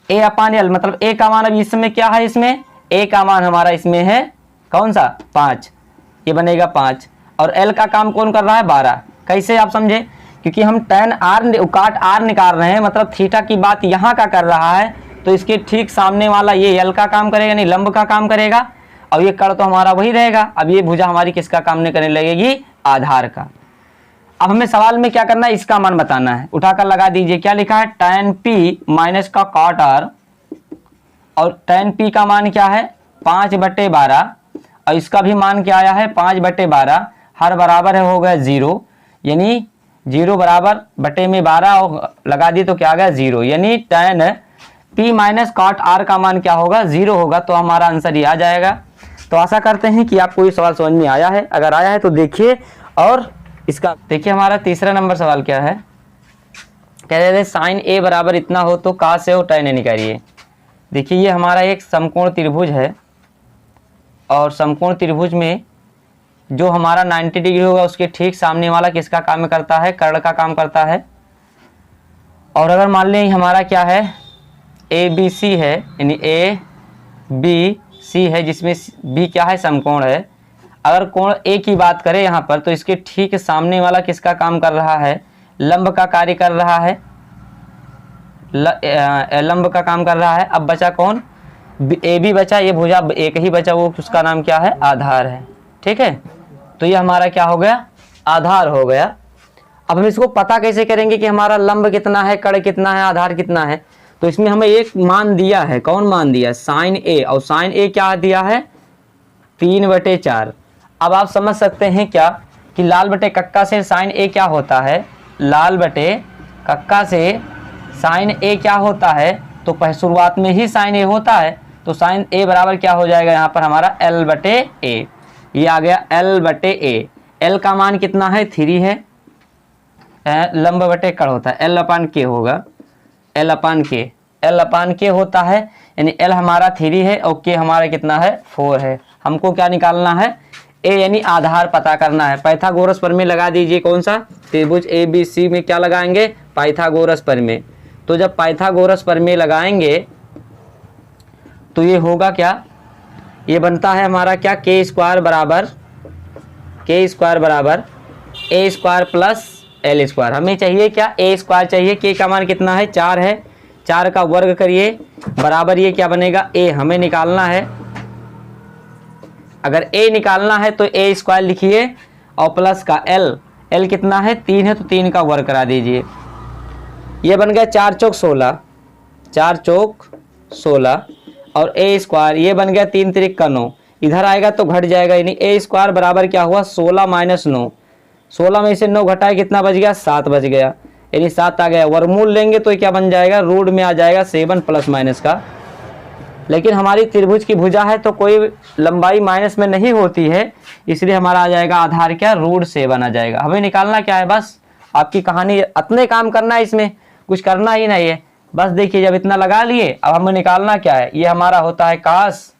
A/L मतलब A का मान अब इसमें क्या है, इसमें A का मान हमारा इसमें है कौन सा, 5, ये बनेगा 5, और L का काम कौन कर रहा है, 12। कैसे आप समझे, क्योंकि हम tan R काट R निकाल रहे हैं, मतलब थीटा की बात यहाँ का कर रहा है, तो इसके ठीक सामने वाला ये L का काम करेगा, नहीं लंब का काम करेगा, और ये कर्ण तो हमारा वही रहेगा। अब ये भुजा हमारी किसका काम करने लगेगी, आधार का। अब हमें सवाल में क्या करना है, इसका मान बताना है। उठाकर लगा दीजिए, क्या लिखा है, tan P माइनस का काट R, और tan P का मान क्या है, 5/12, और इसका भी मान क्या आया है, 5/12। हर बराबर है, हो गया 0, यानी 0 बराबर बटे में 12 और लगा दी तो क्या आ गया 0, यानी tan P माइनस काट R का मान क्या होगा, 0 होगा। तो हमारा आंसर ये आ जाएगा। तो आशा करते हैं कि आपको ये सवाल समझ में आया है। अगर आया है तो देखिए, और इसका देखिए हमारा तीसरा नंबर सवाल क्या है, कह रहे थे साइन ए बराबर इतना हो तो काश ए और tan ए निकालिए। देखिए ये हमारा एक समकोण त्रिभुज है और समकोण त्रिभुज में जो हमारा 90 डिग्री होगा उसके ठीक सामने वाला किसका काम करता है, कर्ण का काम करता है। और अगर मान लें हमारा क्या है ए बी सी है, यानी ए बी सी है जिसमें बी क्या है, समकोण है। अगर कोण ए की बात करें यहाँ पर तो इसके ठीक सामने वाला किसका काम कर रहा है, लंब का कार्य कर रहा है, लंब का काम कर रहा है। अब बचा कौन, ए बी बचा, ये भुजा एक ही बचा, वो उसका नाम क्या है, आधार है। ठीक है, तो ये हमारा क्या हो गया, आधार हो गया। अब हम इसको पता कैसे करेंगे कि हमारा लंब कितना है, कर्ण कितना है, आधार कितना है। तो इसमें हमें एक मान दिया है, कौन मान दिया, साइन ए, और साइन ए क्या दिया है 3/4। अब आप समझ सकते हैं क्या कि लाल बटे कक्का से साइन ए क्या होता है, लाल बटे कक्का से साइन ए क्या होता है, तो शुरुआत में ही साइन ए होता है, तो साइन ए बराबर क्या हो जाएगा यहाँ पर हमारा L/A। ये आ गया L/A। L का मान कितना है 3 है, लंब बटे कर्ण होता है L/K होगा, L/K होता है, यानी L हमारा 3 है और K हमारा कितना है 4 है। हमको क्या निकालना है, ए यानी आधार पता करना है। पाइथागोरस प्रमेय लगा दीजिए, कौन सा, त्रिभुज ए बी सी में क्या लगाएंगे, पाइथागोरस प्रमेय। तो जब पाइथागोरस प्रमेय लगाएंगे तो ये होगा क्या, ये बनता है हमारा क्या, k स्क्वायर बराबर a square plus l square. हमें चाहिए क्या, a स्क्वायर चाहिए, k का मान कितना है 4 है, 4 का वर्ग करिए बराबर ये क्या बनेगा, a हमें निकालना है। अगर a निकालना है तो a स्क्वायर लिखिए और प्लस का l कितना है 3 है, तो 3 का वर्ग करा दीजिए। ये बन गया 4 चौक 16, 4 चौक 16, और a स्क्वायर ये बन गया 3 त्रिक का 9, इधर आएगा तो घट जाएगा, यानी a स्क्वायर बराबर क्या हुआ 16 - 9, 16 में से 9 घटाए कितना बच गया, 7 बच गया, यानी 7 आ गया। वर्गमूल लेंगे तो क्या बन जाएगा, रूट में आ जाएगा 7 प्लस माइनस का। लेकिन हमारी त्रिभुज की भुजा है तो कोई लंबाई माइनस में नहीं होती है, इसलिए हमारा आ जाएगा आधार क्या, √7 आ जाएगा। हमें निकालना क्या है, बस आपकी कहानी इतने काम करना है, इसमें कुछ करना ही नहीं है। बस देखिए जब इतना लगा लिए, अब हमें निकालना क्या है, ये हमारा होता है कास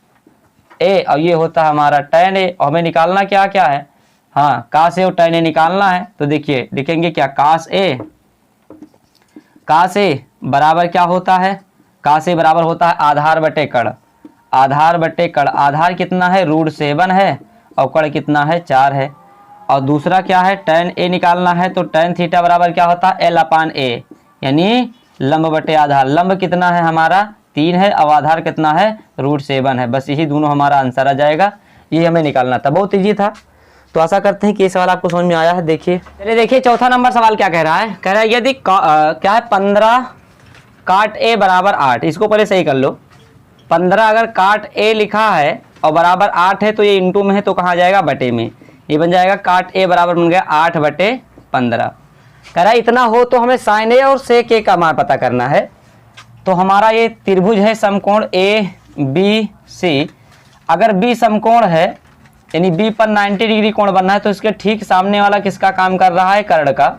ए और ये होता है हमारा tan ए, और हमें निकालना क्या क्या है, हाँ कास ए और tan ए निकालना है। तो देखिए लिखेंगे क्या, कास ए बराबर क्या होता है, कास ए बराबर होता है आधार बटे कर्ण, आधार कितना है √7 है और कर्ण कितना है 4 है। और दूसरा क्या है tan ए निकालना है, तो tan थीटा बराबर क्या होता है L/A, यानी लंब बटे आधार। लंब कितना है हमारा 3 है और आधार कितना है √7 है। बस यही दोनों हमारा आंसर आ जाएगा, ये हमें निकालना था, बहुत ईजी था। तो आशा करते हैं कि ये सवाल आपको समझ में आया है। देखिए चलिए देखिए चौथा नंबर सवाल क्या कह रहा है, कह रहा है यदि क्या है 15 काट a बराबर 8, इसको पहले सही कर लो। 15 अगर काट a लिखा है और बराबर 8 है तो ये इंटू में है तो कहाँ जाएगा, बटे में। ये बन जाएगा काट a बराबर बन गया 8/15। कह रहा है इतना हो तो हमें साइन ए और सेक ए का मान पता करना है। तो हमारा ये त्रिभुज है समकोण ए बी सी। अगर बी समकोण है यानी बी पर 90 डिग्री कोण बनना है तो इसके ठीक सामने वाला किसका काम कर रहा है, कर्ण का।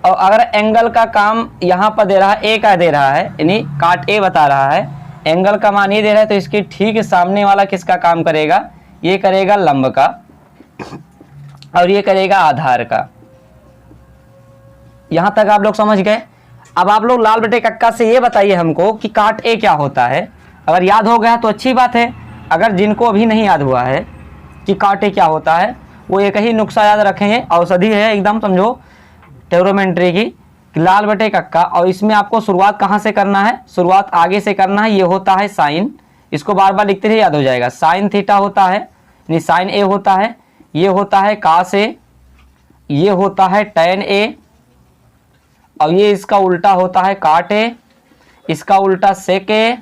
और अगर एंगल का काम यहाँ पर दे रहा है, ए का दे रहा है, यानी काट ए बता रहा है, एंगल का मान ये दे रहा है, तो इसके ठीक सामने वाला किसका काम करेगा, ये करेगा लंब का और ये करेगा आधार का। यहां तक आप लोग समझ गए। अब आप लोग लाल बटे कक्का से ये बताइए हमको कि काट ए क्या होता है। अगर याद हो गया तो अच्छी बात है, अगर जिनको अभी नहीं याद हुआ है कि काट ए क्या होता है, वो एक ही नुस्खा याद रखेंगे, औषधि है एकदम, समझो ट्रिग्नोमेट्री की, लाल बटे कक्का। और इसमें आपको शुरुआत कहाँ से करना है, शुरुआत आगे से करना है। ये होता है साइन, इसको बार बार लिखते रहिए, याद हो जाएगा। साइन थीटा होता है यानी साइन ए होता है, ये होता है कास ए, ये होता है टैन ए, और ये इसका उल्टा होता है काट ए, इसका उल्टा सेक ए,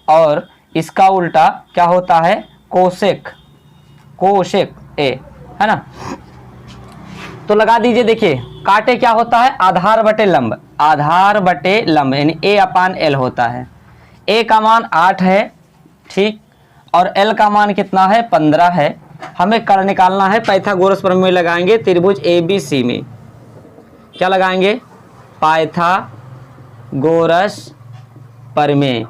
और इसका उल्टा क्या होता है कोसेक ए, है ना। तो लगा दीजिए, देखिए काटे क्या होता है, आधार बटे लंब यानी A/L होता है। A का मान 8 है, ठीक, और L का मान कितना है 15 है। हमें कर्ण निकालना है, पाइथागोरस प्रमेय लगाएंगे त्रिभुज ABC में। क्या लगाएंगे, पाइथागोरस प्रमेय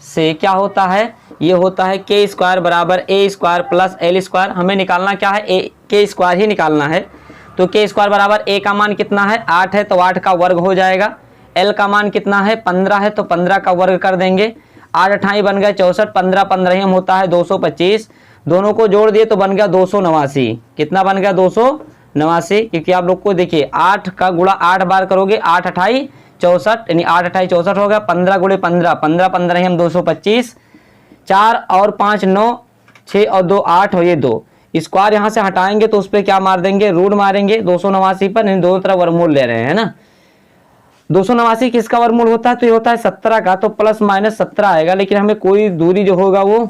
से क्या होता है, ये होता है के स्क्वायर बराबर ए स्क्वायर प्लस एल स्क्वायर। हमें निकालना क्या है, ए के स्क्वायर ही निकालना है। तो के स्क्वायर बराबर ए का मान कितना है 8 है, तो 8 का वर्ग हो जाएगा। एल का मान कितना है 15 है, तो 15 का वर्ग कर देंगे। 8 अठाई बन गया 64, 15 15 होता है 225। दोनों को जोड़ दिए तो बन गया 289। कितना बन गया 289, क्योंकि आप लोग को देखिए 8 का गुणा 8 बार करोगे, 8 अठाई 64, यानी 8 अठाई 64 हो गया। 15 गुणे 15, 15 15 हम 225। 4 और 5 9, 6 और 2 8 और ये 2 स्क्वायर यहाँ से हटाएंगे तो उस पर क्या मार देंगे, रूट मारेंगे 289 पर। यानी दोनों तरफ वर्गमूल ले रहे हैं ना। 289 किसका वर्गमूल होता है, तो ये होता है 17 का, तो प्लस माइनस 17 आएगा। लेकिन हमें कोई दूरी जो होगा वो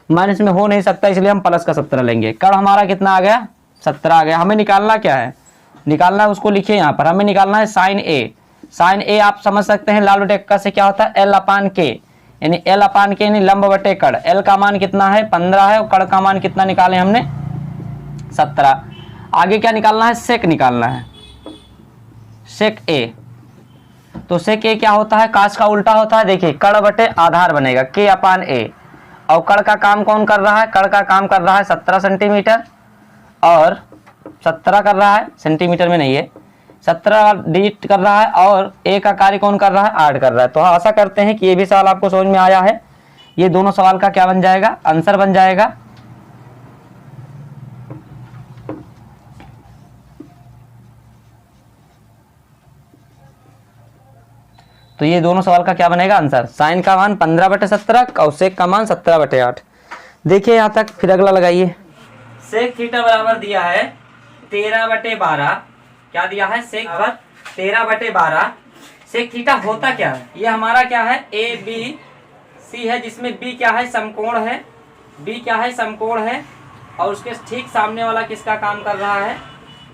माइनस में हो नहीं सकता, इसलिए हम प्लस का 17 लेंगे। कड़ हमारा कितना आ गया 17 आ गया। हमें निकालना क्या है, निकालना है उसको लिखिए यहाँ पर, हमें निकालना है साइन ए। साइन ए आप समझ सकते हैं लाल बटे का से क्या होता है एल अपान के, यानी एल अपान के यानी लंब बटे कड़। एल का मान कितना है 15 है और कड़ का मान कितना निकाले हमने 17। आगे क्या निकालना है, सेक निकालना है, सेक ए। तो सेक ए क्या होता है, काश का उल्टा होता है। देखिए कड़ बटे आधार बनेगा के अपान ए, और कड़ का काम कौन कर रहा है, कड़ का काम कर रहा है 17 सेंटीमीटर, और 17 कर रहा है सेंटीमीटर में नहीं है, 17 डिजिट कर रहा है, और ए का कार्य कौन कर रहा है 8 कर रहा है। तो आशा करते हैं कि ये भी सवाल आपको समझ में आया है। ये दोनों सवाल का क्या बन जाएगा, आंसर बन जाएगा। तो ये दोनों सवाल का क्या बनेगा आंसर, साइन का मान 15/17 और सेक का मान 17/8। देखिए यहाँ तक, फिर अगला लगाइए। सेक थीटा बराबर दिया है 13/12। क्या दिया है, सेक पर 13/12। सेक थीटा होता क्या है, ये हमारा क्या है ए बी सी है, जिसमें बी क्या है समकोण है, बी क्या है समकोण है, और उसके ठीक सामने वाला किसका काम कर रहा है,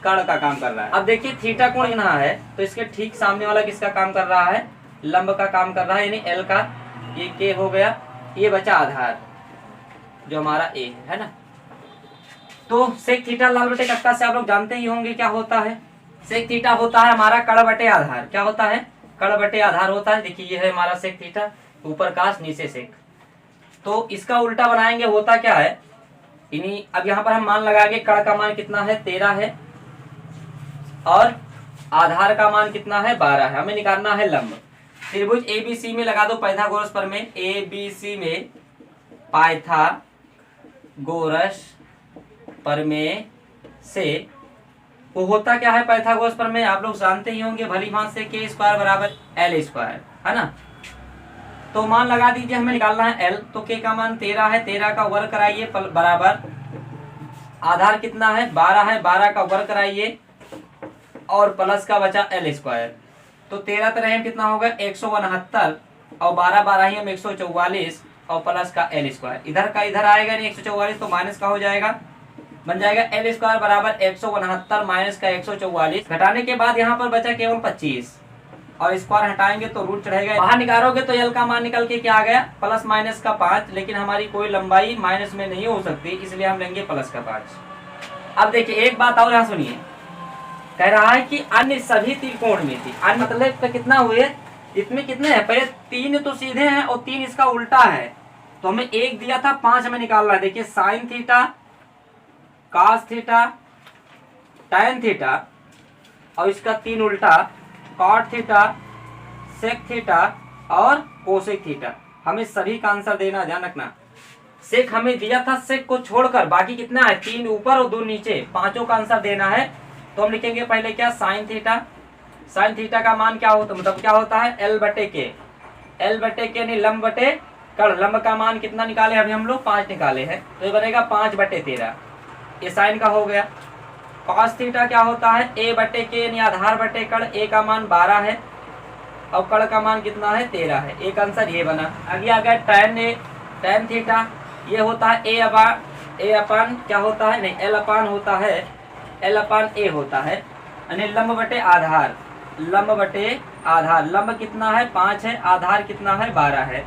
कड़ का काम कर रहा है। अब देखिए थीटा कोण यहाँ है, तो इसके ठीक सामने वाला किसका काम कर रहा है, लंब का काम कर रहा है, यानी एल का। ये के हो गया, ये बचा आधार जो हमारा ए है ना। तो सेक थीटा लाल बटे कक्का से आप लोग जानते ही होंगे क्या होता है। सेक थीटा होता है हमारा कड़ बटे आधार। क्या होता है, कड़ बटे आधार होता है। देखिए ये है हमारा सेक थीटा, ऊपर काश नीचे सेक। तो इसका उल्टा बनाएंगे, होता क्या है, यानी अब यहाँ पर हम मान लगाएंगे कड़ का मान कितना है 13 है, और आधार का मान कितना है 12 है। हमें निकालना है लंब। त्रिभुज एबीसी में लगा दो पाइथागोरस प्रमेय। एबीसी में पाइथागोरस प्रमेय से वो होता क्या है, पाइथागोरस प्रमेय आप लोग जानते ही होंगे भली भांति से, के स्क्वायर बराबर एल स्क्वायर है ना। तो मान लगा दीजिए, हमें निकालना है एल। तो के का मान 13 है, 13 का वर्ग कराइए बराबर आधार कितना है 12 है, 12 का वर्ग कराइए और प्लस का बचा एल स्क्वायर। तो 13 तरह कितना होगा 169, और 12 12 ही हम 144, और प्लस का एल स्क्वायर। इधर का इधर आएगा नहीं 144, तो माइनस का हो जाएगा, बन जाएगा एल स्क्वायर बराबर 169 माइनस का 144। घटाने के बाद यहाँ पर बचा केवल 25, और स्क्वायर हटाएंगे तो रूट चढ़ेगा। बाहर निकालोगे तो एल का मान निकल के क्या आ गया प्लस माइनस का 5, लेकिन हमारी कोई लंबाई माइनस में नहीं हो सकती, इसलिए हम लेंगे प्लस का 5। अब देखिए एक बात और यहाँ सुनिए, कह रहा है कि अन्य सभी त्रिकोण में थी। अन्य मतलब तो कितना हुए, इसमें कितने हैं, पहले 3 तो सीधे हैं और 3 इसका उल्टा है। तो हमें 1 दिया था, 5 हमें निकालना है। देखिए sine theta, cos theta, tan theta, और इसका 3 उल्टा कॉट थीटा, सेक थीटा और कोसेक थीटा। हमें सभी का आंसर देना, ध्यान रखना। सेक हमें दिया था, सेक को छोड़कर बाकी कितना है 3 ऊपर और 2 नीचे, पांचों का आंसर देना है। तो हम लिखेंगे पहले क्या साइन थीटा। साइन थीटा का मान क्या होता, मतलब क्या होता है एल बटे के। एल बटे के नहीं लंब बटे कड़। लंब का मान कितना निकाले अभी हम लोग 5 निकाले हैं, तो ये बनेगा 5/13। ये साइन का हो गया। कॉस थीटा क्या होता है ए बटे के यानी आधार बटे कड़। ए का मान 12 है और कड़ का मान कितना है 13 है। एक आंसर ये बना। आगे आ गया टैन ए। टैन थीटा ये होता है ए अपान क्या होता है, नहीं एल अपान होता है, एल अपान ए होता है, यानी लंब बटे आधार। लंब बटे आधार, लंब कितना है 5 है, आधार कितना है 12 है।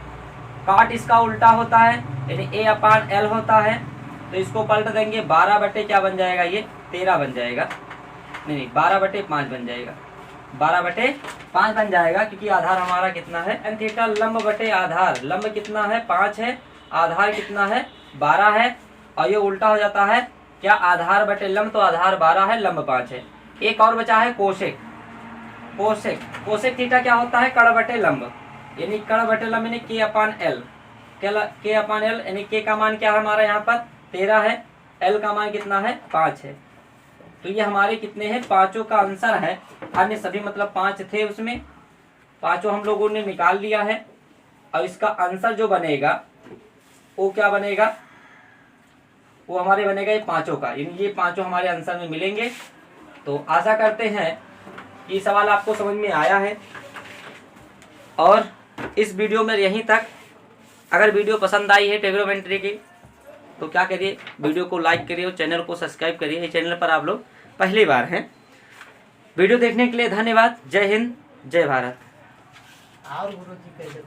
काट इसका उल्टा होता है, यानी ए अपान एल होता है। तो इसको पलट देंगे 12 बटे क्या बन जाएगा, ये 13 बन जाएगा, नहीं 12/5 बन जाएगा। 12/5 बन जाएगा, क्योंकि आधार हमारा कितना है tan थीटा लंब बटे आधार। लंब कितना है 5 है, आधार कितना है 12 है, और ये उल्टा हो जाता है क्या, आधार बटे लंब, तो आधार 12 है लंब 5 है। एक और बचा है कोसेक। कोसेक कोसेक थीटा क्या होता है, कड़ बटे लंब, यानी कड़ बटे लंब यानी K/L। K/L यानी K का मान क्या है हमारा यहाँ पर 13 है, L का मान कितना है 5 है। तो ये हमारे कितने हैं, पांचों का आंसर है। अन्य सभी मतलब 5 थे उसमें, पांचों हम लोगों ने निकाल लिया है। और इसका आंसर जो बनेगा वो क्या बनेगा, वो हमारे बनेगा ये पांचों का, यानी ये पांचों हमारे आंसर में मिलेंगे। तो आशा करते हैं कि सवाल आपको समझ में आया है। और इस वीडियो में यहीं तक। अगर वीडियो पसंद आई है ट्रिग्नोमेट्री की तो क्या करिए, वीडियो को लाइक करिए और चैनल को सब्सक्राइब करिए। इस चैनल पर आप लोग पहली बार हैं। वीडियो देखने के लिए धन्यवाद। जय हिंद, जय भारत। और गुरुजी कैसे